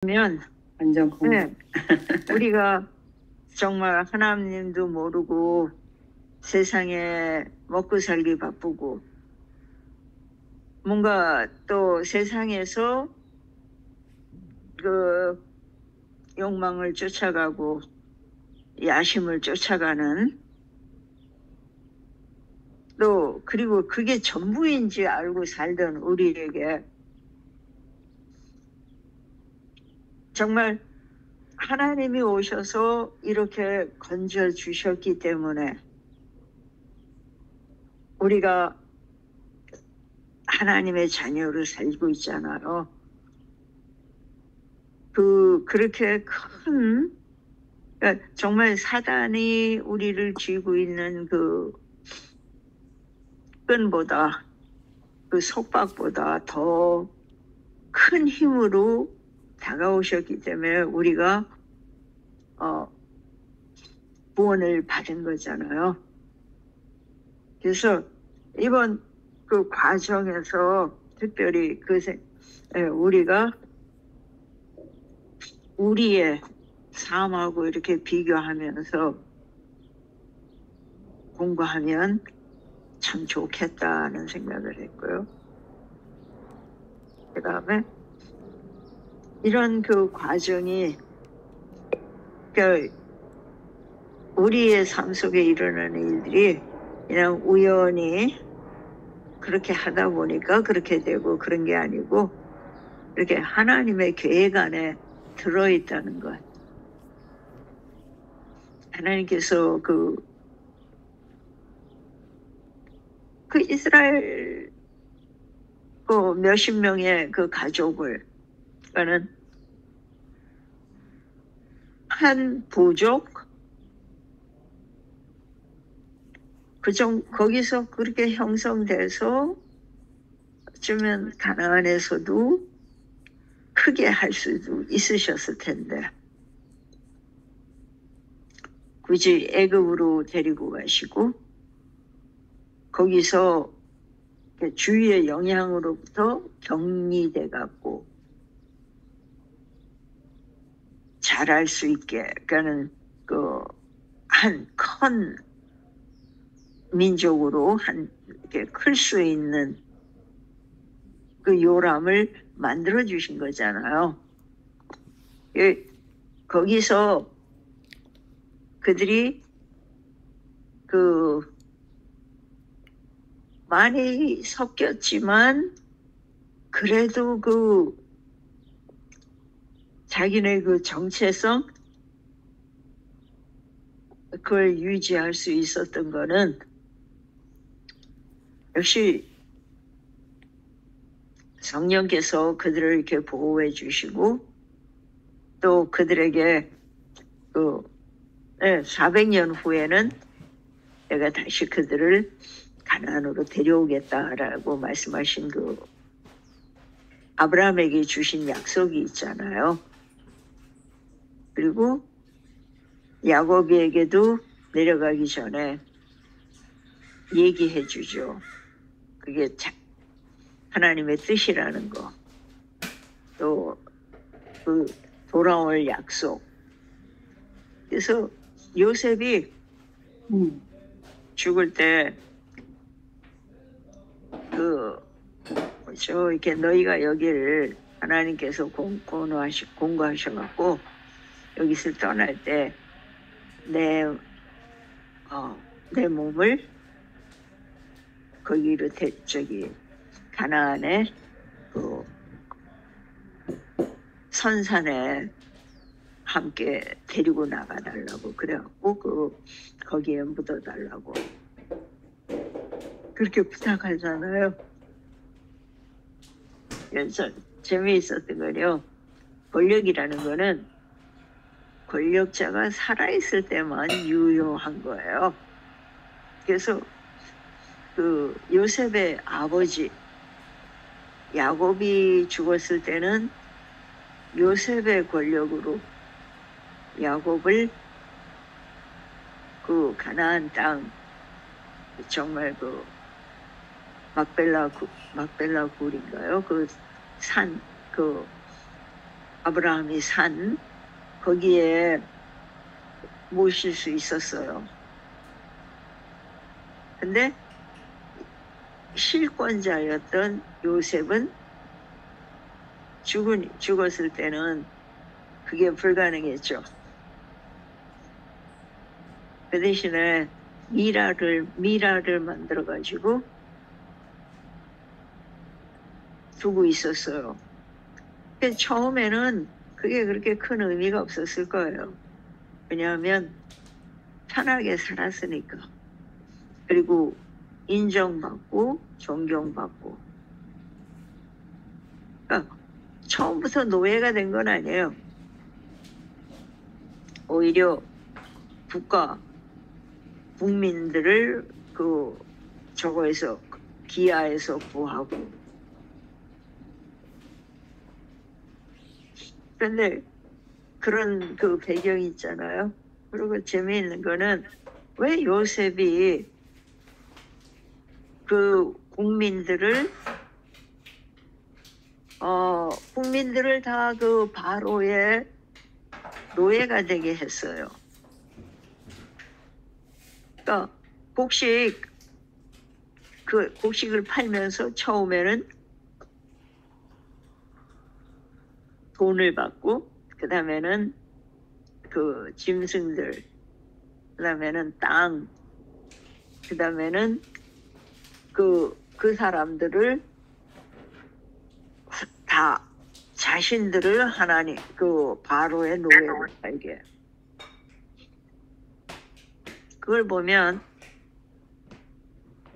면 완전 공감. 네, 우리가 정말 하나님도 모르고 세상에 먹고 살기 바쁘고 뭔가 또 세상에서 그 욕망을 쫓아가고 야심을 쫓아가는 또 그리고 그게 전부인지 알고 살던 우리에게 정말 하나님이 오셔서 이렇게 건져 주셨기 때문에 우리가 하나님의 자녀로 살고 있잖아요. 그렇게 큰, 그러니까 정말 사단이 우리를 쥐고 있는 그 끈보다, 그 속박보다 더 큰 힘으로 다가오셨기 때문에 우리가, 구원을 받은 거잖아요. 그래서 이번 그 과정에서 특별히 우리가 우리의 삶하고 이렇게 비교하면서 공부하면 참 좋겠다는 생각을 했고요. 그 다음에 이런 그 과정이 우리의 삶 속에 일어나는 일들이 그냥 우연히 그렇게 하다 보니까 그렇게 되고 그런 게 아니고 이렇게 하나님의 계획 안에 들어있다는 것. 하나님께서 그 이스라엘 그 몇십 명의 그 가족을, 그러니까는 한 부족, 거기서 그렇게 형성돼서 어쩌면 가나안에서도 크게 할 수도 있으셨을 텐데 굳이 애굽으로 데리고 가시고 거기서 주위의 영향으로부터 격리돼 갖고 잘할 수 있게, 그러니까는 한 큰 민족으로 이렇게 클 수 있는 그 요람을 만들어 주신 거잖아요. 거기서 그들이 많이 섞였지만 그래도 자기네 그 정체성 그걸 유지할 수 있었던 거는 역시 성령께서 그들을 이렇게 보호해 주시고 또 그들에게 400년 후에는 내가 다시 그들을 가나안으로 데려오겠다라고 말씀하신 아브라함에게 주신 약속이 있잖아요. 그리고 야곱에게도 내려가기 전에 얘기해 주죠. 그게 하나님의 뜻이라는 거. 또 돌아올 약속. 그래서 요셉이 죽을 때 이렇게 너희가 여기를 하나님께서 공고하셔갖고 여기서 떠날 때 내 몸을 거기로 가나안에 선산에 함께 데리고 나가달라고 그래갖고 거기에 묻어달라고 그렇게 부탁하잖아요. 그래서 재미있었던 거요. 권력이라는 거는 권력자가 살아있을 때만 유효한 거예요. 그래서 요셉의 아버지 야곱이 죽었을 때는 요셉의 권력으로 야곱을 가나안 땅 정말 막벨라 굴인가요? 산 아브라함이 산 거기에 모실 수 있었어요. 근데 실권자였던 요셉은 죽었을 때는 그게 불가능했죠. 그 대신에 미라를 만들어 가지고 두고 있었어요. 근데 처음에는 그게 그렇게 큰 의미가 없었을 거예요. 왜냐하면 편하게 살았으니까. 그리고 인정받고 존경받고. 그러니까 처음부터 노예가 된 건 아니에요. 오히려 국민들을 저거에서 기아에서 구하고. 그런데 그런 그 배경이 있잖아요. 그리고 재미있는 거는 왜 요셉이 그 국민들을 다 그 바로의 노예가 되게 했어요. 그러니까 곡식을 팔면서 처음에는 돈을 받고, 그 다음에는 그 짐승들, 그 다음에는 땅, 그 다음에는 그 사람들을 다 자신들을 하나님 그 바로의 노예로 살게. 그걸 보면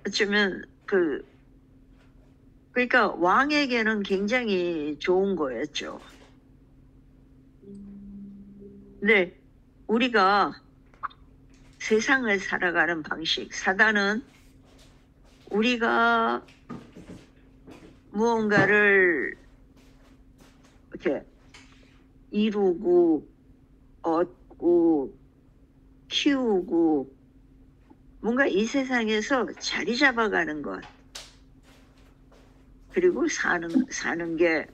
어쩌면 그러니까 왕에게는 굉장히 좋은 거였죠. 근데 우리가 세상을 살아가는 방식, 사단은 우리가 무언가를 이렇게 이루고 얻고 키우고 뭔가 이 세상에서 자리 잡아가는 것, 그리고 사는 게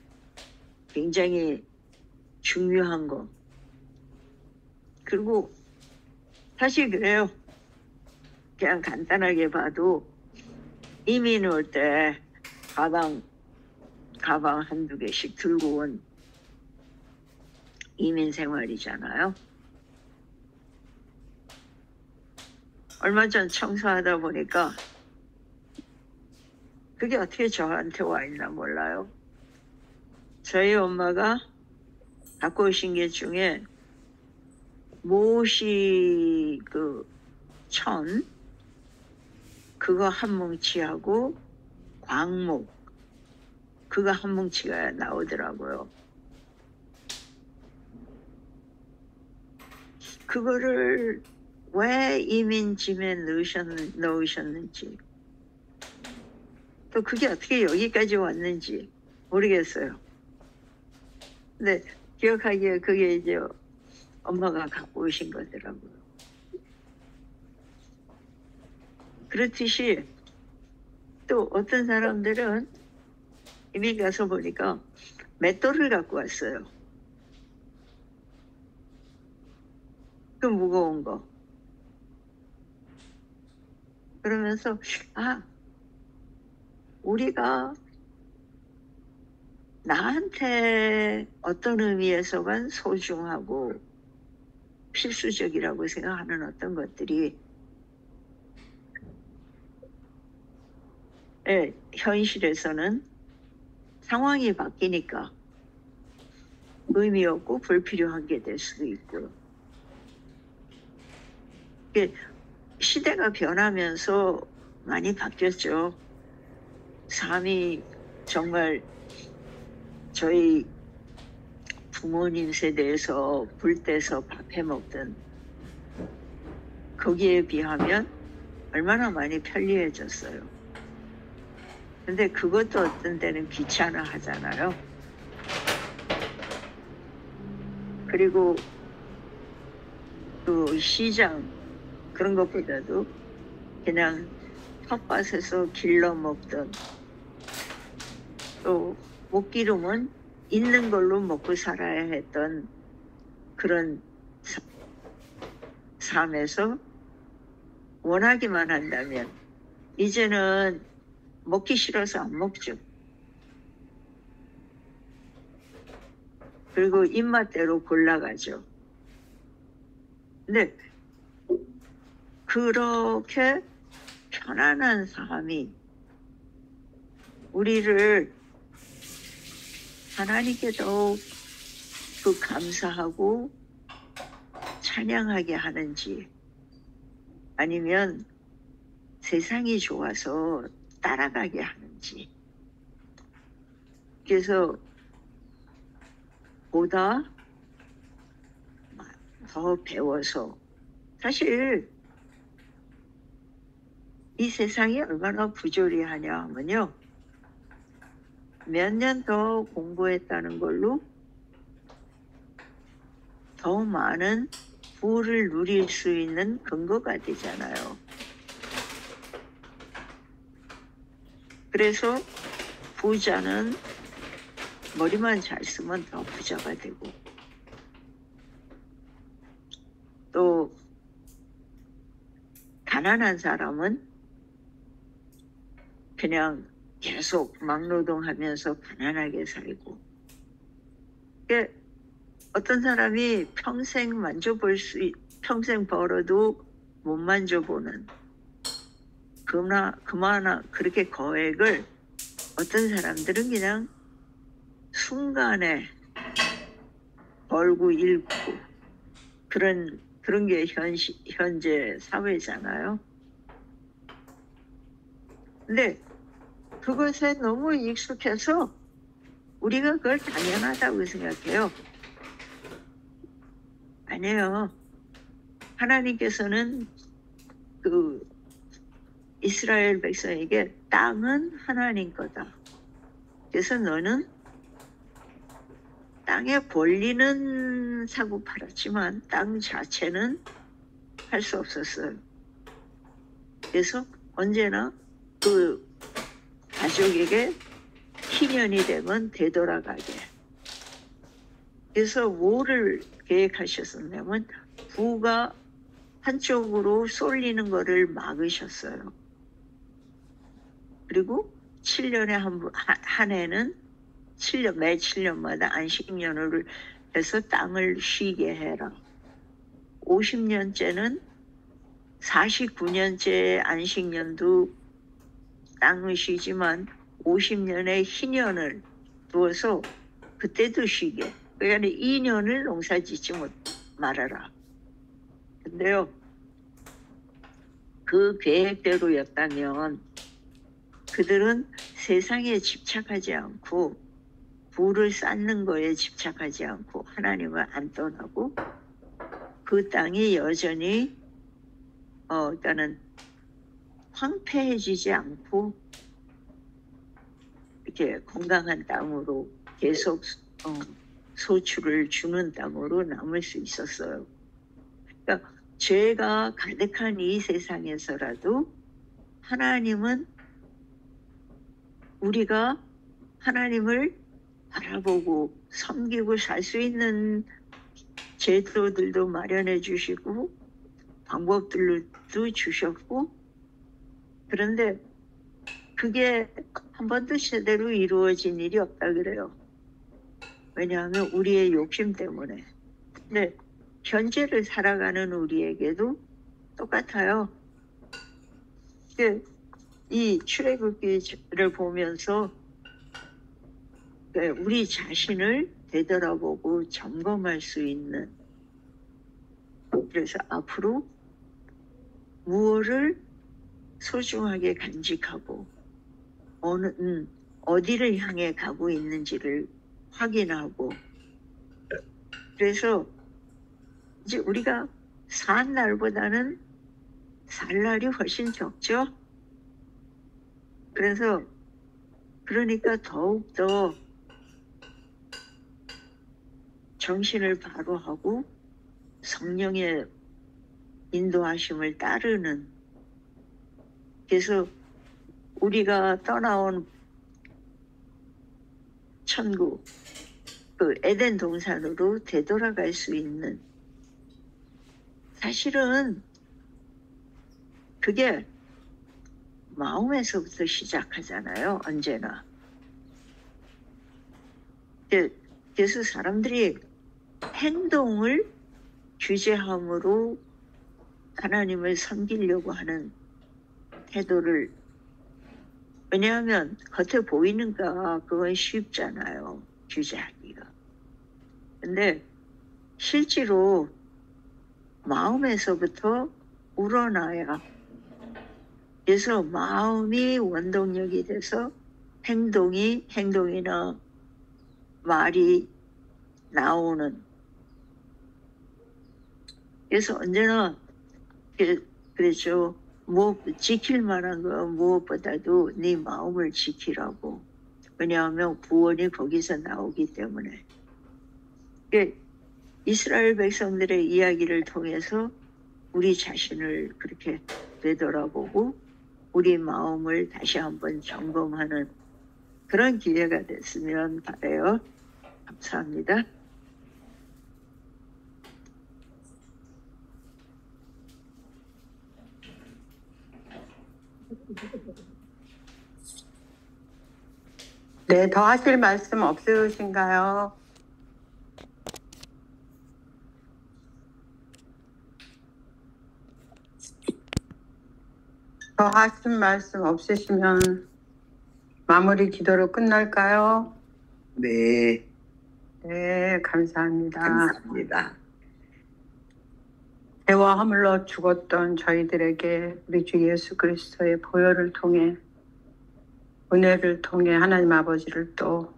굉장히 중요한 거. 그리고 사실 그래요. 그냥 간단하게 봐도 이민 올 때 가방 한두 개씩 들고 온 이민 생활이잖아요. 얼마 전 청소하다 보니까 그게 어떻게 저한테 와 있나 몰라요. 저희 엄마가 갖고 오신 게 중에 모시 천 그거 한 뭉치하고 광목 그거 한 뭉치가 나오더라고요. 그거를 왜 이민짐에 넣으셨는지, 또 그게 어떻게 여기까지 왔는지 모르겠어요. 근데 기억하기에 그게 이제 엄마가 갖고 오신 거더라고요. 그렇듯이 또 어떤 사람들은 이민 가서 보니까 맷돌을 갖고 왔어요. 그 무거운 거. 그러면서 우리가 나한테 어떤 의미에서만 소중하고 필수적이라고 생각하는 어떤 것들이 현실에서는 상황이 바뀌니까 의미 없고 불필요한 게 될 수도 있고요. 시대가 변하면서 많이 바뀌었죠. 삶이 정말 저희 부모님 세대에서 불 떼서 밥 해먹던 거기에 비하면 얼마나 많이 편리해졌어요. 근데 그것도 어떤 때는 귀찮아 하잖아요. 그리고 그 시장 그런 것보다도 그냥 텃밭에서 길러 먹던, 또 목기름은 있는 걸로 먹고 살아야 했던 그런 삶에서 원하기만 한다면 이제는 먹기 싫어서 안 먹죠. 그리고 입맛대로 골라가죠. 근데 그렇게 편안한 삶이 우리를 하나님께 더욱 그 감사하고 찬양하게 하는지, 아니면 세상이 좋아서 따라가게 하는지. 그래서 보다 더 배워서, 사실 이 세상이 얼마나 부조리하냐 하면요, 몇 년 더 공부했다는 걸로 더 많은 부를 누릴 수 있는 근거가 되잖아요. 그래서 부자는 머리만 잘 쓰면 더 부자가 되고, 또 가난한 사람은 그냥 계속 막노동하면서 가난하게 살고, 어떤 사람이 평생 평생 벌어도 못 만져보는 그마나 그렇게 거액을 어떤 사람들은 그냥 순간에 벌고 잃고, 그런 게 현재 사회잖아요. 근데 그것에 너무 익숙해서 우리가 그걸 당연하다고 생각해요. 아니에요. 하나님께서는 그 이스라엘 백성에게 땅은 하나님 거다. 그래서 너는 땅에 권리는 사고 팔았지만 땅 자체는 할 수 없었어요. 그래서 언제나 그 가족에게 희년이 되면 되돌아가게. 그래서 뭐를 계획하셨었냐면 부가 한쪽으로 쏠리는 거를 막으셨어요. 그리고 7년에 한 해는 매 7년마다 안식년을 해서 땅을 쉬게 해라. 50년째는 49년째 안식년도 땅을 쉬지만 50년의 희년을 두어서 그때도 쉬게. 그러니까 2년을 농사짓지 말아라. 근데요, 그 계획대로였다면 그들은 세상에 집착하지 않고 부를 쌓는 거에 집착하지 않고 하나님을 안 떠나고 그 땅이 여전히 일단은 황폐해지지 않고 이렇게 건강한 땅으로 계속 소출을 주는 땅으로 남을 수 있었어요. 그러니까 죄가 가득한 이 세상에서라도 하나님은 우리가 하나님을 바라보고 섬기고 살 수 있는 제도들도 마련해 주시고 방법들도 주셨고, 그런데 그게 한 번도 제대로 이루어진 일이 없다 그래요. 왜냐하면 우리의 욕심 때문에. 근데 현재를 살아가는 우리에게도 똑같아요. 이 출애굽기를 보면서 우리 자신을 되돌아보고 점검할 수 있는, 그래서 앞으로 무엇을 소중하게 간직하고 어디를 향해 가고 있는지를 확인하고, 그래서 이제 우리가 산 날보다는 살 날이 훨씬 적죠. 그러니까 더욱더 정신을 바로 하고 성령의 인도하심을 따르는, 그래서 우리가 떠나온 천국, 그 에덴 동산으로 되돌아갈 수 있는, 사실은 그게 마음에서부터 시작하잖아요. 언제나. 그래서 사람들이 행동을 규제함으로 하나님을 섬기려고 하는 태도를, 왜냐하면 겉에 보이는가 그건 쉽잖아요. 규제하기가. 근데 실제로 마음에서부터 우러나야, 그래서 마음이 원동력이 돼서 행동이나 말이 나오는. 그래서 언제나 그랬죠. 지킬 만한 거 무엇보다도 네 마음을 지키라고. 왜냐하면 구원이 거기서 나오기 때문에. 이스라엘 백성들의 이야기를 통해서 우리 자신을 그렇게 되돌아보고 우리 마음을 다시 한번 점검하는 그런 기회가 됐으면 바라요. 감사합니다. 네, 더 하실 말씀 없으신가요? 더 하실 말씀 없으시면 마무리 기도로 끝날까요? 네, 네, 감사합니다. 감사합니다. 죄와 허물로 죽었던 저희들에게 우리 주 예수 그리스도의 보혈을 통해, 은혜를 통해 하나님 아버지를 또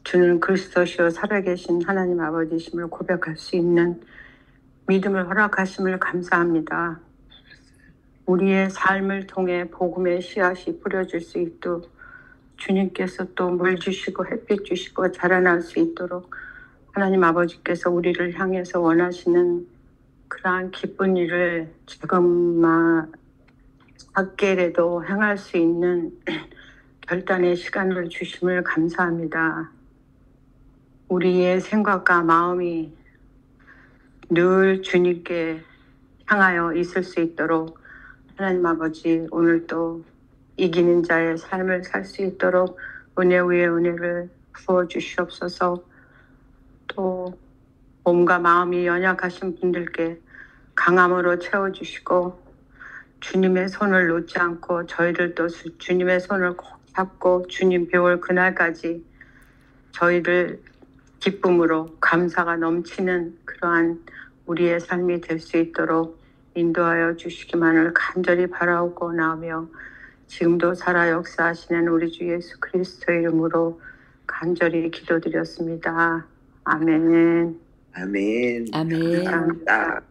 주는 그리스도시요 살아계신 하나님 아버지심을 고백할 수 있는 믿음을 허락하심을 감사합니다. 우리의 삶을 통해 복음의 씨앗이 뿌려질 수 있도록 주님께서 또 물 주시고 햇빛 주시고 자라날 수 있도록 하나님 아버지께서 우리를 향해서 원하시는 그러한 기쁜 일을 조금만 작게라도 행할 수 있는 결단의 시간을 주심을 감사합니다. 우리의 생각과 마음이 늘 주님께 향하여 있을 수 있도록 하나님 아버지, 오늘도 이기는 자의 삶을 살 수 있도록 은혜 위에 은혜를 부어주시옵소서. 또 몸과 마음이 연약하신 분들께 강함으로 채워주시고 주님의 손을 놓지 않고 저희들도 주님의 손을 꼭 잡고 주님 배울 그날까지 저희를 기쁨으로 감사가 넘치는 그러한 우리의 삶이 될 수 있도록 인도하여 주시기만을 간절히 바라오고 나오며 지금도 살아 역사하시는 우리 주 예수 그리스도의 이름으로 간절히 기도드렸습니다. 아멘. 아멘. 아멘. 감사합니다.